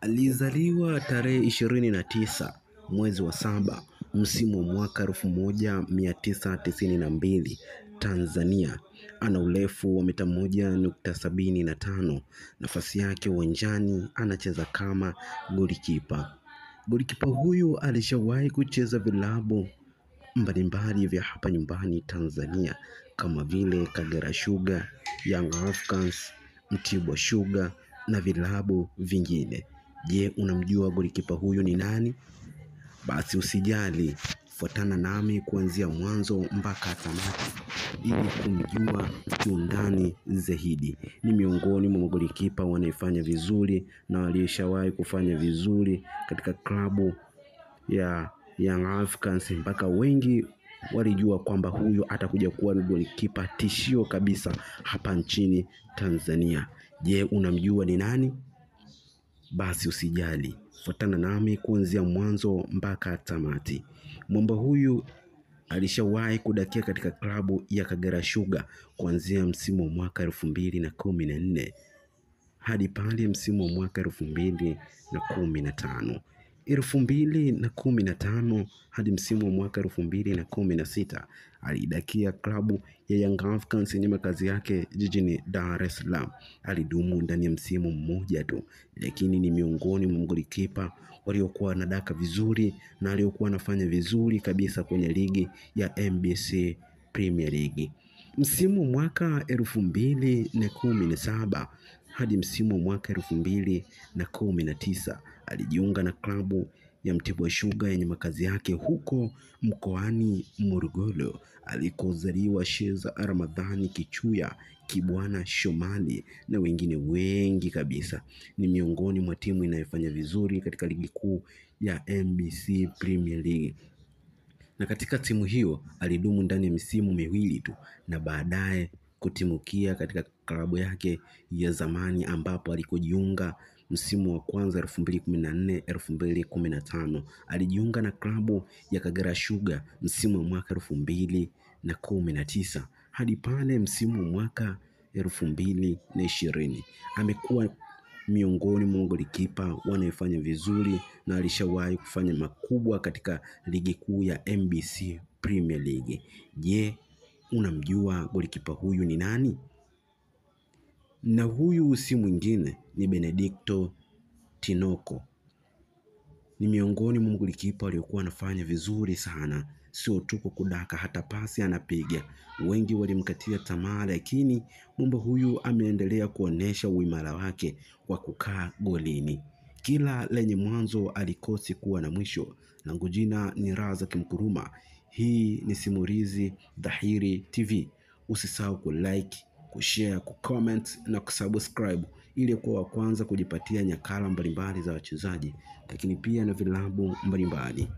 Alizaliwa tarehe 29 mwezi wa saba msimu wa mwaka 1992 Tanzania. Ana urefu wa mita 1.75. Nafasi yake uwanjani anacheza kama golikipa. Golikipa huyu alishawahi kucheza vilabu mbalimbali vya hapa nyumbani Tanzania kama vile Kagera Sugar, Young Africans, Mtibwa Sugar na vilabu vingine. Je, unamjua golikipa huyu ni nani? Basi usijali, fuatana nami kuanzia mwanzo mpaka tamati ili kumjua kiundani zaidi. Ni miongoni mwa magolikipa wanaefanya vizuri na walishawahi kufanya vizuri katika klabu ya Young Africans, mpaka wengi walijua kwamba huyu atakuja kuwa ni golikipa tishio kabisa hapa nchini Tanzania. Je, unamjua ni nani? Basi usijali, fuatana nami kuanzia mwanzo mpaka tamati. Mwamba huyu alishawahi kudakia katika klabu ya Kagera Sugar kuanzia msimu wa mwaka 2014 hadi pale msimu wa mwaka 2015. 2015 hadi msimu wa mwaka 2016 alidakia klabu ya Young Africans yenye makazi yake jijini Dar es Salaam. Alidumu ndani ya msimu mmoja tu, lakini ni miongoni mwa magolikipa waliokuwa wanadaka vizuri na aliokuwa anafanya vizuri kabisa kwenye ligi ya NBC Premier League. Msimu mwaka 2017 hadi msimu mwaka 2019 alijiunga na klabu ya Mtibwa Sugar yenye makazi yake huko mkoani Morogoro alikozaliwa Sheza Ramadhani Kichuya, Kibwana Shomali na wengine wengi kabisa. Ni miongoni mwa timu inayofanya vizuri katika ligi kuu ya NBC Premier League. Na katika timu hiyo alidumu ndani ya misimu miwili tu na baadaye kutimukia katika klabu yake ya zamani ambapo alikojiunga msimu wa kwanza 2014-2015. Alijiunga na klabu ya Kagera Sugar msimu wa mwaka 2019 hadi pale msimu wa mwaka 2020. Amekuwa miongoni mwa golikipa wanaofanya vizuri na alishawahi kufanya makubwa katika ligi kuu ya NBC Premier League. Je, unamjua golikipa huyu ni nani? Na huyu si mwingine ni Benedicto Tinoko. Ni miongoni mwa golikipa waliokuwa wanafanya vizuri sana, sio tu kudaka, hata pasi anapiga. Wengi walimkatia tamaa, lakini mwamba huyu ameendelea kuonesha uimara wake kwa kukaa golini. Kila lenye mwanzo alikosi kuwa na mwisho. Langu jina ni Razak Mkuruma. Hii ni Simulizi Dhahiri TV. Usisahau kulike, kushare, kucomment na kusubscribe ili kuwa wa kwanza kujipatia nyakala mbalimbali za wachezaji, lakini pia na vilabu mbalimbali.